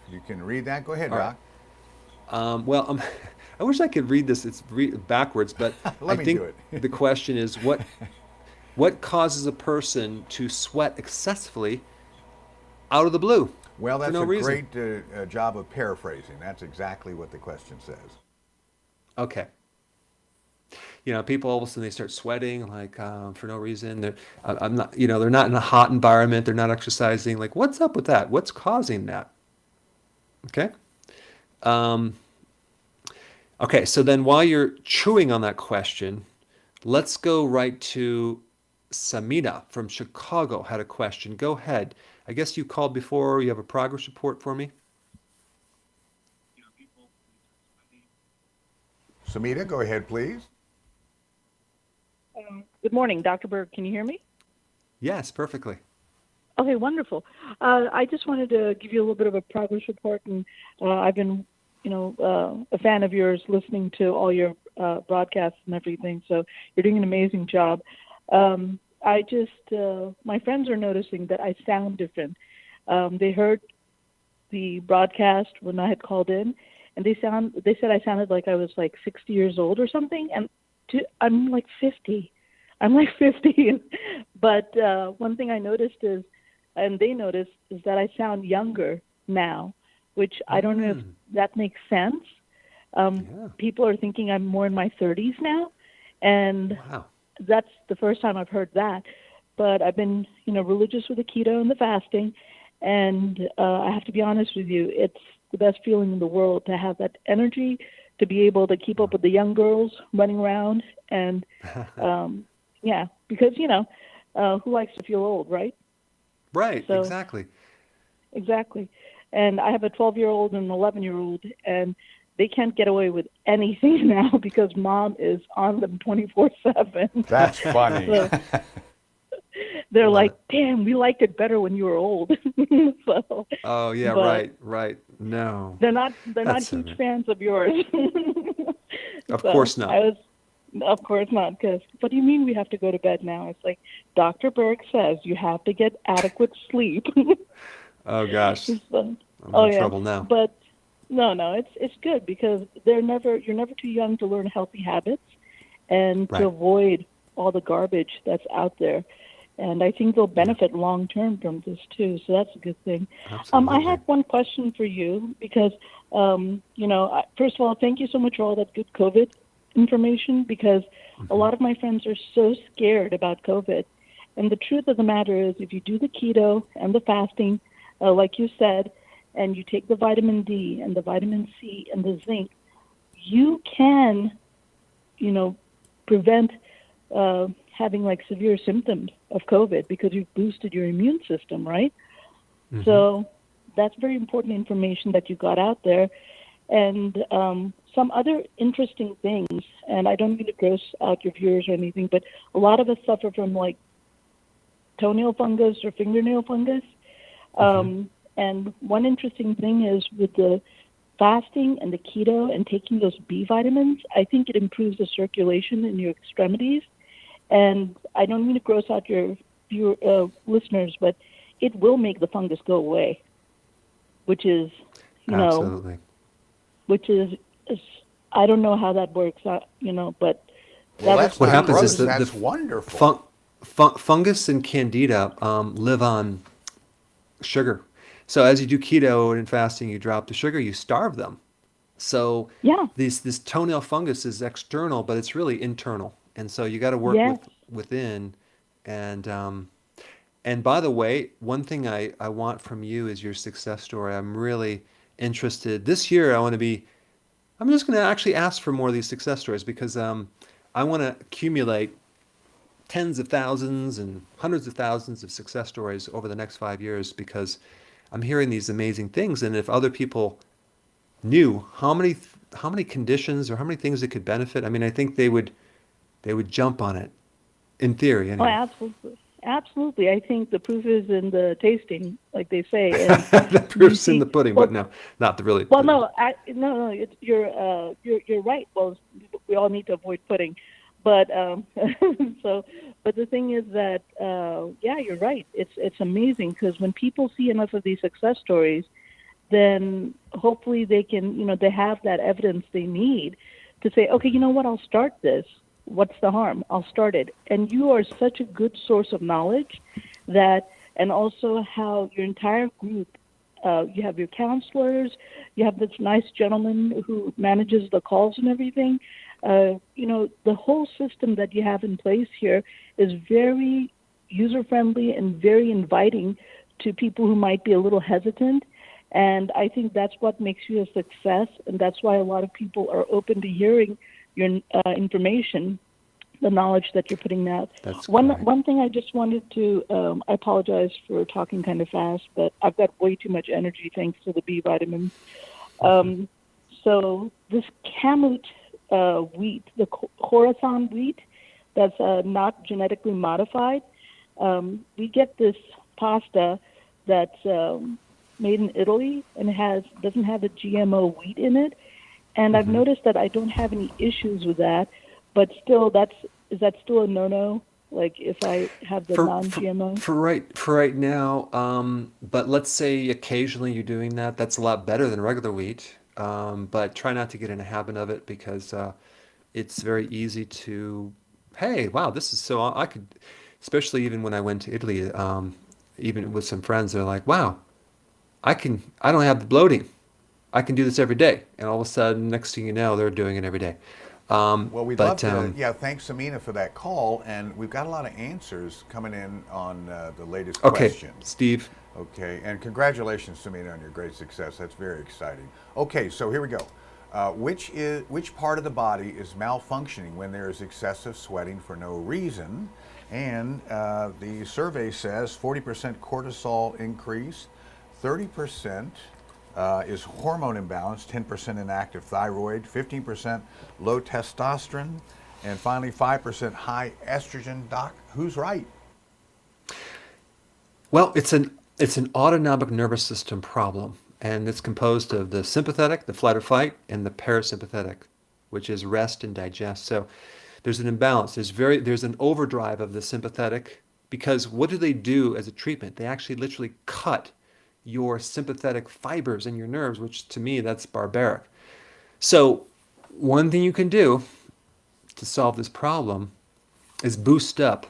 If you can read that, go ahead, All right. Doc. Well, I wish I could read this. It's backwards, but I Let me do think it. the question is what causes a person to sweat excessively out of the blue Well, for that's no a reason? great job of paraphrasing. That's exactly what the question says. Okay. People all of a sudden they start sweating like for no reason. I'm not, they're not in a hot environment. They're not exercising. Like, what's up with that? What's causing that? Okay. Um, okay. So then while you're chewing on that question, let's go right to Samina from Chicago had a question. Go ahead. I guess you called before. You have a progress report for me? Samita, go ahead, please. Good morning, Dr. Berg. Can you hear me? Yes, perfectly. Okay, wonderful. I just wanted to give you a little bit of a progress report, and I've been, a fan of yours, listening to all your broadcasts and everything. So you're doing an amazing job. My friends are noticing that I sound different. They heard the broadcast when I had called in, and they said I sounded like I was like 60 years old or something, and I'm like 50. I'm like 50. But one thing I noticed is, and they noticed, is that I sound younger now, which I don't know if Mm, that makes sense. yeah. People are thinking I'm more in my 30s now, and Wow. that's the first time I've heard that. But I've been, religious with the keto and the fasting, and I have to be honest with you, it's the best feeling in the world to have that energy, to be able to keep up with the young girls running around, and yeah, because who likes to feel old, right? Right, So exactly. exactly. And I have a 12-year-old and an 11-year-old, and they can't get away with anything now because mom is on them 24/7. That's funny. So they're Love like, it. "Damn, we liked it better when you were old." So, Oh, yeah, but right, right. No, they're not that's all huge right. fans of yours. Of So course I not. was, of course not, because what do you mean we have to go to bed now? It's like Dr. Berg says you have to get adequate sleep. Oh gosh, So, I'm oh in yeah, trouble now. but no, it's good because you're never too young to learn healthy habits and to Right. avoid all the garbage that's out there. And I think they'll Yeah, benefit long term from this too. So that's a good thing. I absolutely. had one question for you because, first of all, thank you so much for all that good COVID information because a Hmm. lot of my friends are so scared about COVID. And the truth of the matter is, if you do the keto and the fasting, like you said, and you take the vitamin D and the vitamin C and the zinc, you can, prevent having like severe symptoms of COVID because you've boosted your immune system, right? Hmm. So that's very important information that you got out there. And some other interesting things, and I don't mean to gross out your viewers or anything, but a lot of us suffer from like toenail fungus or fingernail fungus. Hmm. And one interesting thing is with the fasting and the keto and taking those B vitamins, I think it improves the circulation in your extremities. And I don't mean to gross out your listeners, but it will make the fungus go away, which is, Absolutely. which is I don't know how that works out, but Well, that that's was What not happens gross. is that That's the wonderful. fungus and candida live on sugar. So as you do keto and fasting, you drop the sugar, you starve them. So yeah, this toenail fungus is external, but it's really internal, and so you got to work yes, within. And by the way, one thing I want from you is your success story. I'm really interested. This year, I'm just going to actually ask for more of these success stories because I want to accumulate tens of thousands and hundreds of thousands of success stories over the next 5 years because I'm hearing these amazing things. And if other people knew how many conditions or how many things it could benefit, I mean, I think they would jump on it in theory oh, anyway. absolutely, absolutely. I think the proof is in the tasting, like they say, and The you proof's in see, the pudding, but well, no, not the really. well, no, no, you're right. Well, we all need to avoid pudding, but but the thing is that yeah, you're right. It's amazing because when people see enough of these success stories, then hopefully they can, they have that evidence they need to say, okay, you know what, I'll start this. What's the harm? I'll start it. And you are such a good source of knowledge that, and also how your entire group, you have your counselors, you have this nice gentleman who manages the calls and everything. The whole system that you have in place here is very user-friendly and very inviting to people who might be a little hesitant. And I think that's what makes you a success, and that's why a lot of people are open to hearing your information, the knowledge that you're putting out. That's One thing I just wanted to, I apologize for talking kind of fast, but I've got way too much energy thanks to the B vitamins. So this Kamut wheat, the Khorasan wheat, that's not genetically modified, we get this pasta that's made in Italy and doesn't have the GMO wheat in it. And I've noticed that I don't have any issues with that, but still, is that still a no-no? Like if I have the non-GMO? For right now, but let's say occasionally you're doing that, that's a lot better than regular wheat. But try not to get in a habit of it because it's very easy to, hey, wow, this is so I could, especially even when I went to Italy, even with some friends, they're like, wow, I don't have the bloating. I can do this every day. And all of a sudden, next thing you know, they're doing it every day. Well, we'd love But to, yeah, thanks, Samina, for that call. And we've got a lot of answers coming in on the latest okay, questions. Steve, Okay, and congratulations, Samina, on your great success. That's very exciting. Okay, so here we go. Which part of the body is malfunctioning when there is excessive sweating for no reason? And the survey says 40% cortisol increase, 30% is hormone imbalance, 10% inactive thyroid, 15% low testosterone, and finally 5% high estrogen. Doc, who's right? well, it's an autonomic nervous system problem, and it's composed of the sympathetic, the flight or fight, and the parasympathetic, which is rest and digest. So there's an imbalance. There's an overdrive of the sympathetic because what do they do as a treatment? They actually literally cut your sympathetic fibers in your nerves, which to me that's barbaric. So one thing you can do to solve this problem is boost up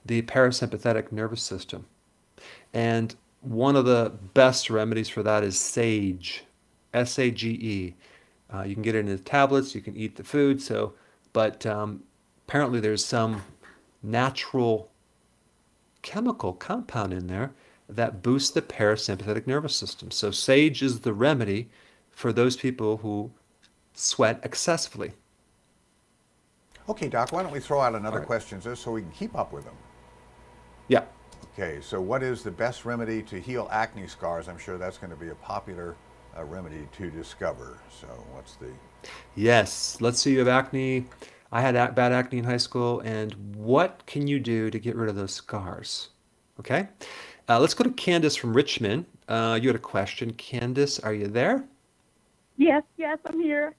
the parasympathetic nervous system. And one of the best remedies for that is sage, S-A-G-E. You can get it in the tablets. You can eat the food. But apparently there's some natural chemical compound in there that boosts the parasympathetic nervous system. So sage is the remedy for those people who sweat excessively. Okay, Doc, why don't we throw out another All right. question just so we can keep up with them? Yeah. Okay, so what is the best remedy to heal acne scars? I'm sure that's going to be a popular remedy to discover. So what's the... Yes. Let's say you have acne. I had bad acne in high school. And what can you do to get rid of those scars? Okay. Let's go to Candace from Richmond. You had a question. Candace, are you there? Yes, I'm here.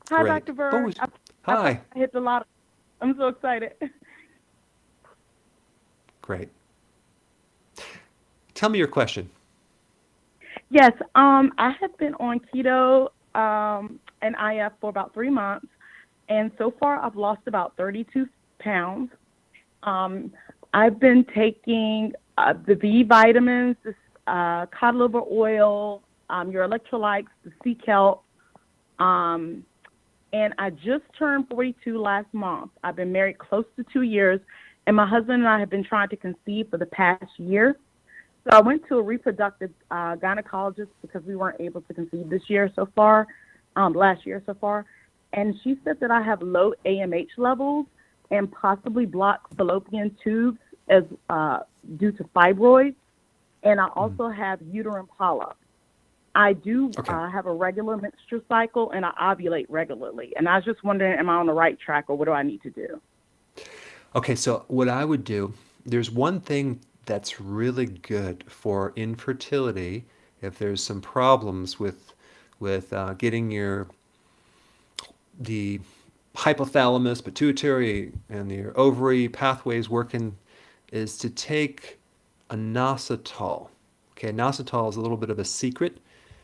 Hi, Great. Dr. Berg. Hi. I hit a lot I'm so excited. Great. Tell me your question. Yes, I have been on keto and IF for about 3 months, and so far I've lost about 32 pounds. I've been taking the B vitamins, the cod liver oil, your electrolytes, the sea kelp, and I just turned 42 last month. I've been married close to 2 years, and my husband and I have been trying to conceive for the past year. So I went to a reproductive gynecologist because we weren't able to conceive last year so far, and she said that I have low AMH levels and possibly blocked fallopian tubes as due to fibroids, and I also have uterine polyps. I do have a regular menstrual cycle, and I ovulate regularly. And I was just wondering, am I on the right track, or what do I need to do? Okay, so what I would do, there's one thing that's really good for infertility. If there's some problems with getting the hypothalamus, pituitary, and your ovary pathways working, is to take inositol. Okay, inositol is a little bit of a secret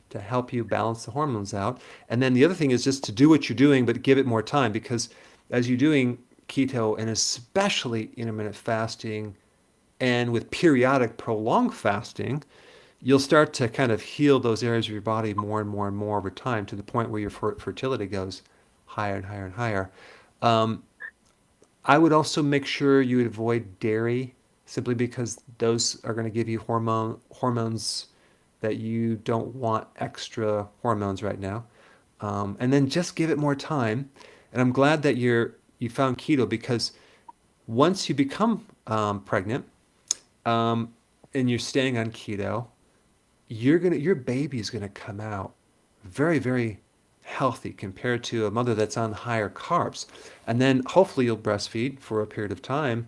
to help you balance the hormones out. And then the other thing is just to do what you're doing, but give it more time, because as you're doing keto and especially intermittent fasting and with periodic prolonged fasting, you'll start to kind of heal those areas of your body more and more and more over time, to the point where your fertility goes higher and higher and higher. I would also make sure you avoid dairy, simply because those are going to give you hormones that you don't want, extra hormones right now. And then just give it more time. And I'm glad that you found keto, because once you become pregnant, and you're staying on keto, your baby's gonna come out very, very healthy compared to a mother that's on higher carbs. And then hopefully you'll breastfeed for a period of time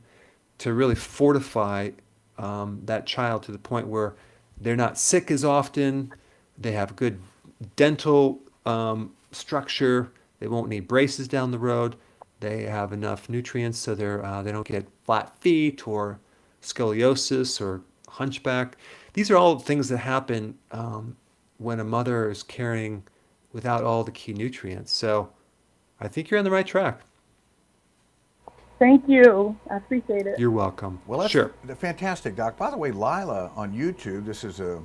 to really fortify that child to the point where they're not sick as often, they have good dental structure, they won't need braces down the road, they have enough nutrients so they don't get flat feet or scoliosis or hunchback. These are all things that happen when a mother is carrying without all the key nutrients. So I think you're on the right track. Thank you. I appreciate it. You're welcome. Well, that's Sure. fantastic, Doc. By the way, Lila on YouTube, this is a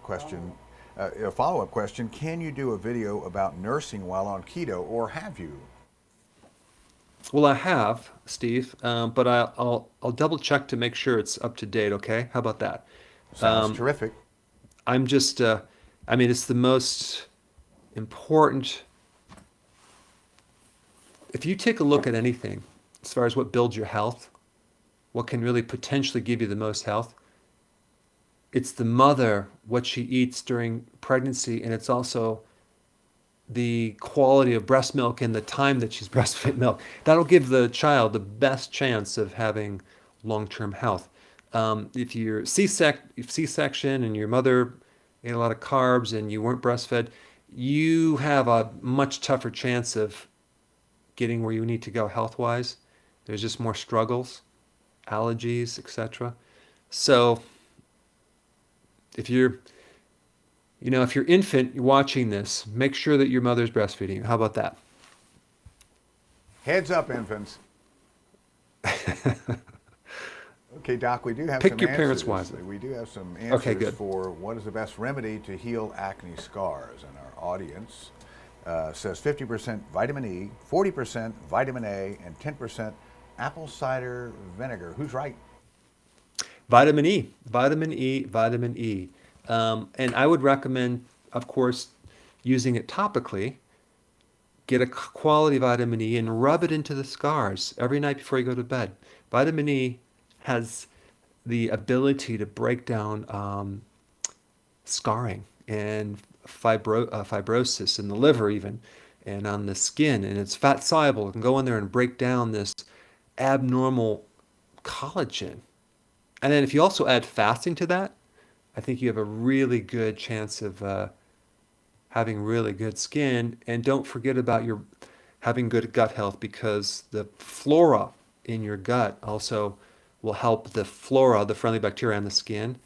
question, a follow-up question. Can you do a video about nursing while on keto, or have you? Well, I have, Steve, but I'll double check to make sure it's up to date. Okay, how about that? Sounds terrific. I'm just, I mean, it's the most important. If you take a look at anything, as far as what builds your health, what can really potentially give you the most health, it's the mother, what she eats during pregnancy, and it's also the quality of breast milk and the time that she's breastfed milk. That'll give the child the best chance of having long-term health. If you're C-section and your mother ate a lot of carbs and you weren't breastfed, you have a much tougher chance of getting where you need to go health-wise. There's just more struggles, allergies, etc. So if you're infant, you're watching this, make sure that your mother's breastfeeding. How about that? Heads up, infants. Okay, Doc, we do have Pick some your answers. parents wisely. We do have some answers Okay, good. for what is the best remedy to heal acne scars. And our audience says 50% vitamin E, 40% vitamin A, and 10% apple cider vinegar. Who's right? Vitamin E, vitamin E, vitamin E. And I would recommend, of course, using it topically. Get a quality vitamin E and rub it into the scars every night before you go to bed. Vitamin E has the ability to break down scarring and fibrosis in the liver even, and on the skin, and it's fat soluble. It can go in there and break down this abnormal collagen. And then if you also add fasting to that, I think you have a really good chance of having really good skin. And don't forget about having good gut health, because the flora in your gut also will help the flora, the friendly bacteria on the skin.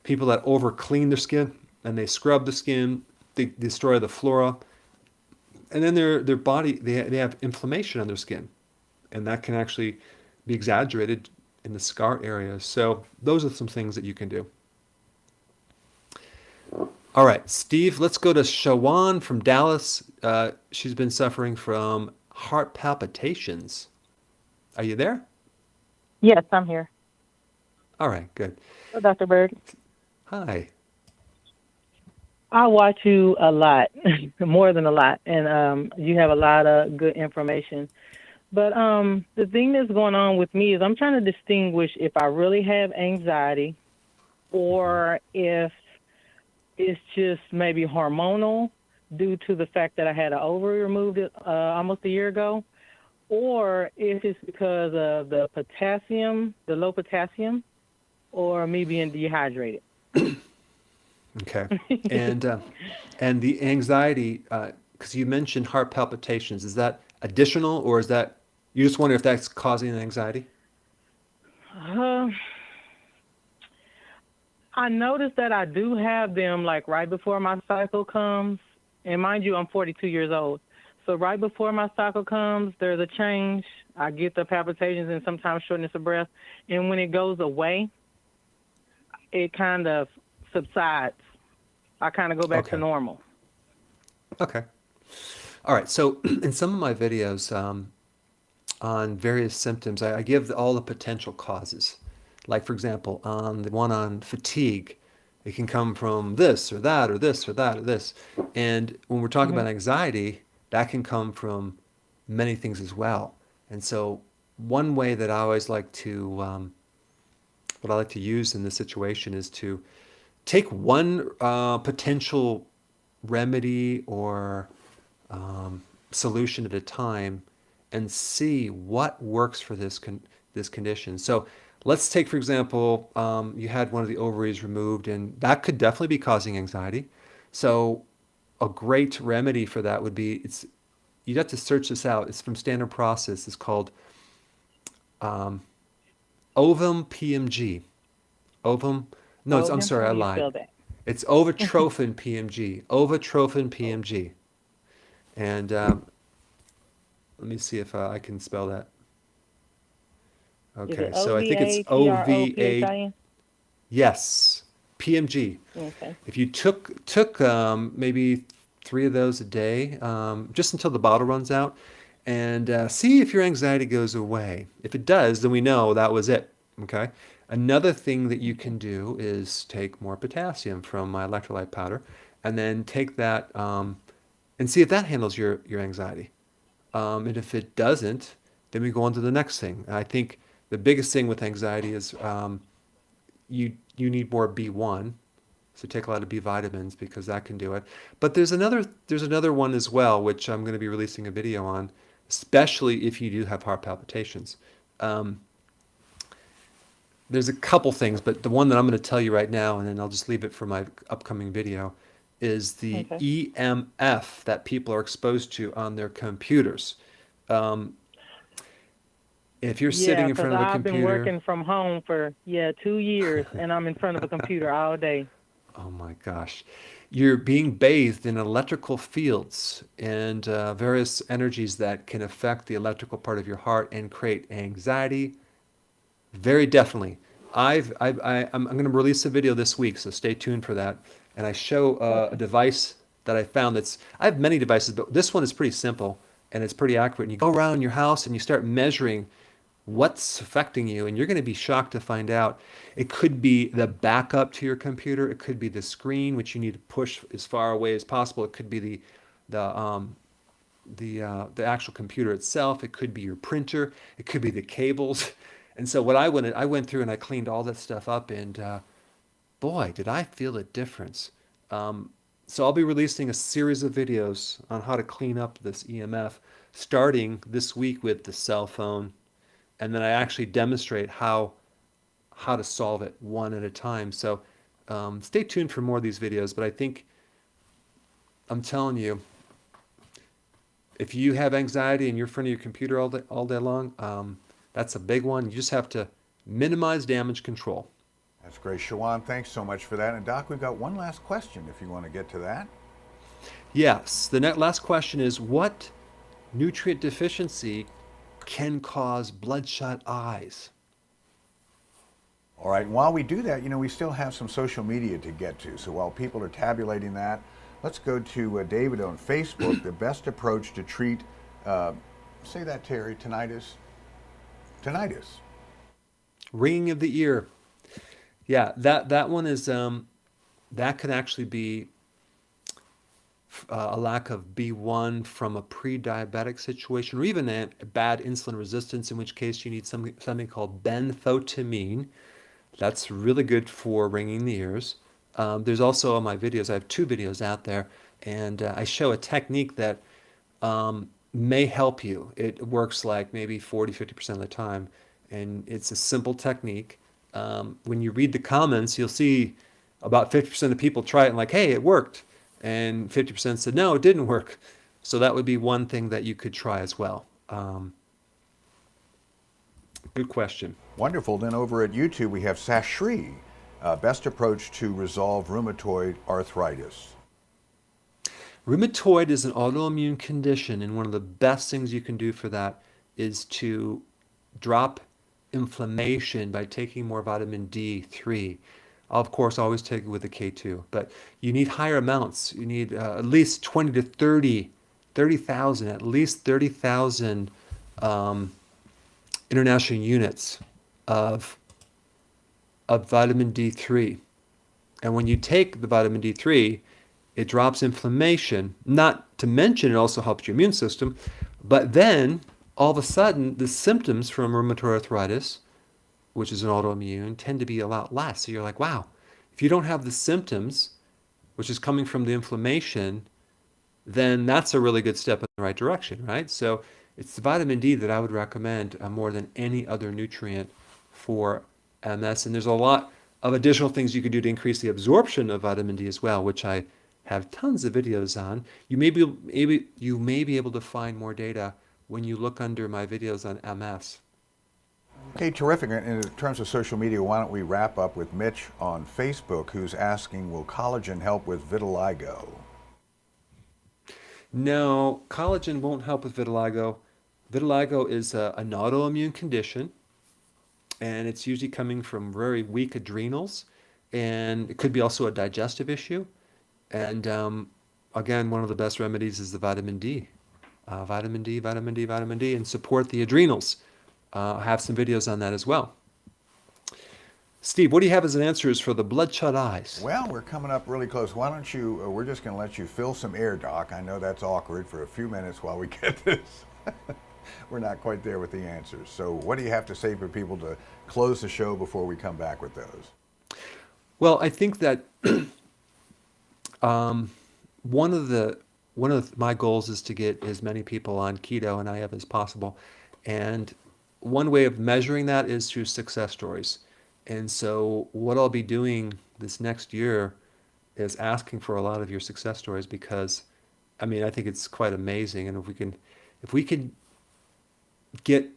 People that over clean their skin and they scrub the skin, they destroy the flora, and then their body, they have inflammation on their skin, and that can actually be exaggerated in the scar area. So those are some things that you can do. All right, Steve, let's go to Shawan from Dallas. She's been suffering from heart palpitations. Are you there? Yes, I'm here. All right, good. Hello, Dr. Berg. Hi. I watch you a lot, more than a lot, and you have a lot of good information. But the thing that's going on with me is I'm trying to distinguish if I really have anxiety or if it's just maybe hormonal due to the fact that I had an ovary removed almost a year ago, or if it's because of the potassium, the low potassium, or me being dehydrated. Okay. And the anxiety, because you mentioned heart palpitations, is that additional, or is that you just wonder if that's causing an anxiety? I noticed that I do have them like right before my cycle comes. And mind you, I'm 42 years old. So right before my cycle comes, there's a change. I get the palpitations and sometimes shortness of breath. And when it goes away, it kind of subsides. I kind of go back to normal. Okay. All right. So in some of my videos on various symptoms, I give all the potential causes. Like, for example, on the one on fatigue, it can come from this or that or this or that or this. And when we're talking about anxiety, that can come from many things as well. And so one way that I always like to, what I like to use in this situation is to take one potential remedy or solution at a time and see what works for this condition. So let's take, for example, you had one of the ovaries removed, and that could definitely be causing anxiety. So a great remedy for that would be, you'd have to search this out. It's from Standard Process. It's called Ovum PMG. Ovum. No, I'm sorry, I lied. It's Ovotrophin PMG. Ovotrophin PMG. And let me see if I can spell that. Okay, so I think it's OVA. Yes, PMG. Okay. If you took maybe 3 of those a day, just until the bottle runs out, and see if your anxiety goes away. If it does, then we know that was it. Okay. Another thing that you can do is take more potassium from my electrolyte powder, and then take that and see if that handles your anxiety. And if it doesn't, then we go on to the next thing. I think the biggest thing with anxiety is you need more B1, so take a lot of B vitamins because that can do it. But there's another one as well, which I'm going to be releasing a video on, especially if you do have heart palpitations. There's a couple things, but the one that I'm going to tell you right now, and then I'll just leave it for my upcoming video, is the EMF that people are exposed to on their computers. If you're sitting in front of a computer... I've been working from home for 2 years, and I'm in front of a computer all day. Oh my gosh. You're being bathed in electrical fields and various energies that can affect the electrical part of your heart and create anxiety. Very definitely. I'm going to release a video this week, so stay tuned for that. And I show a device that I found I have many devices, but this one is pretty simple and it's pretty accurate. And you go around your house and you start measuring what's affecting you, and you're going to be shocked to find out. It could be the backup to your computer. It could be the screen, which you need to push as far away as possible. It could be the actual computer itself. It could be your printer. It could be the cables. And so what I went through and I cleaned all that stuff up, and boy, did I feel a difference. So I'll be releasing a series of videos on how to clean up this EMF, starting this week with the cell phone, and then I actually demonstrate how to solve it one at a time. So stay tuned for more of these videos, but I think, I'm telling you, if you have anxiety and you're in front of your computer all day long, that's a big one. You just have to minimize damage control. That's great. Shawan, thanks so much for that. And Doc, we've got one last question if you want to get to that. Yes, the last question is, what nutrient deficiency can cause bloodshot eyes? All right, and while we do that, we still have some social media to get to. So while people are tabulating that, let's go to David on Facebook. The best approach to treat, say that, Terry, tinnitus? Tinnitus. Ringing of the ear. Yeah, that one is, that could actually be a lack of B1 from a pre-diabetic situation, or even a bad insulin resistance, in which case you need something called benfotiamine. That's really good for ringing the ears. There's also on my videos, I have 2 videos out there, and I show a technique that may help you. It works like maybe 40-50% of the time, and it's a simple technique. When you read the comments, you'll see about 50% of people try it and like, hey, it worked. And 50% said, no, it didn't work. So that would be one thing that you could try as well. Good question. Wonderful. Then over at YouTube, we have Sashri, best approach to resolve rheumatoid arthritis. Rheumatoid is an autoimmune condition, and one of the best things you can do for that is to drop inflammation by taking more vitamin D3. I'll, of course, always take it with a K2, but you need higher amounts. You need at least 20 to 30,000, at least 30,000 international units of vitamin D3. And when you take the vitamin D3, it drops inflammation, not to mention it also helps your immune system, but then all of a sudden the symptoms from rheumatoid arthritis, which is an autoimmune, tend to be a lot less. So you're like, wow, if you don't have the symptoms, which is coming from the inflammation, then that's a really good step in the right direction, right? So it's the vitamin D that I would recommend more than any other nutrient for MS. And there's a lot of additional things you could do to increase the absorption of vitamin D as well, which I have tons of videos on. You may be able to find more data when you look under my videos on MS. Okay, terrific. In terms of social media, why don't we wrap up with Mitch on Facebook, who's asking, will collagen help with vitiligo? No, collagen won't help with vitiligo. Vitiligo is an autoimmune condition, and it's usually coming from very weak adrenals, and it could be also a digestive issue. And again, one of the best remedies is the vitamin D. Vitamin D, vitamin D, vitamin D, and support the adrenals. I have some videos on that as well. Steve, what do you have as an answers for the bloodshot eyes? Well, we're coming up really close. Why don't you, we're just going to let you fill some air, Doc. I know that's awkward for a few minutes while we get this. We're not quite there with the answers. So what do you have to say for people to close the show before we come back with those? Well, I think that one of my goals is to get as many people on keto and IF as possible. And one way of measuring that is through success stories. And so what I'll be doing this next year is asking for a lot of your success stories, because I mean, I think it's quite amazing. And if we can get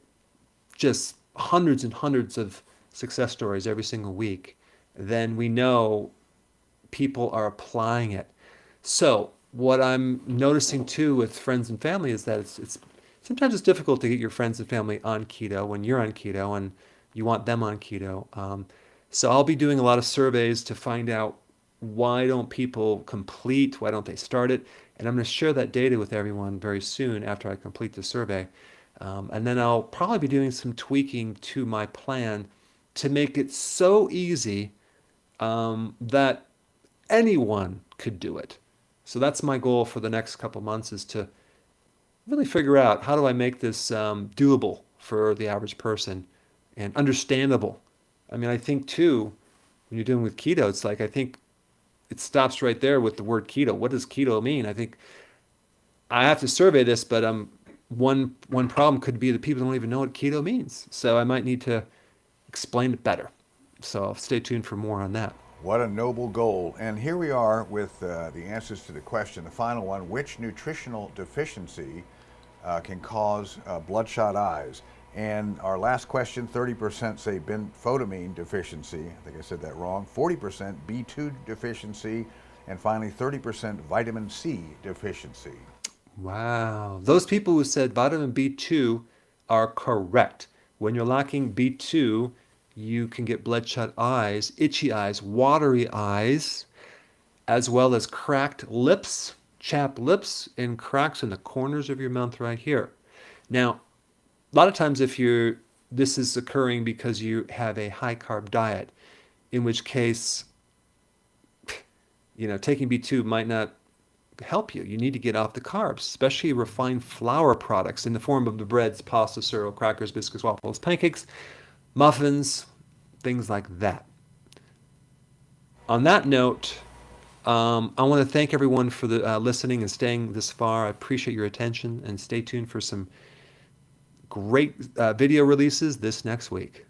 just hundreds and hundreds of success stories every single week, then we know people are applying it. So what I'm noticing too with friends and family is that it's sometimes it's difficult to get your friends and family on keto when you're on keto and you want them on keto. So I'll be doing a lot of surveys to find out why don't people complete, why don't they start it? And I'm going to share that data with everyone very soon after I complete the survey. And then I'll probably be doing some tweaking to my plan to make it so easy that anyone could do it. So that's my goal for the next couple months, is to really figure out how do I make this doable for the average person and understandable. I mean, I think too, when you're dealing with keto, it's like, I think it stops right there with the word keto. What does keto mean? I think I have to survey this, but one problem could be that people don't even know what keto means. So I might need to explain it better. So stay tuned for more on that. What a noble goal. And here we are with the answers to the question, the final one: which nutritional deficiency can cause bloodshot eyes. And our last question, 30% say benfotiamine deficiency. I think I said that wrong. 40% B2 deficiency. And finally, 30% vitamin C deficiency. Wow. Those people who said vitamin B2 are correct. When you're lacking B2, you can get bloodshot eyes, itchy eyes, watery eyes, as well as cracked lips, chapped lips, and cracks in the corners of your mouth right here. Now, a lot of times this is occurring because you have a high carb diet, in which case, taking B2 might not help you. You need to get off the carbs, especially refined flour products in the form of the breads, pasta, cereal, crackers, biscuits, waffles, pancakes, muffins, things like that. On that note, I want to thank everyone for the listening and staying this far. I appreciate your attention, and stay tuned for some great video releases this next week.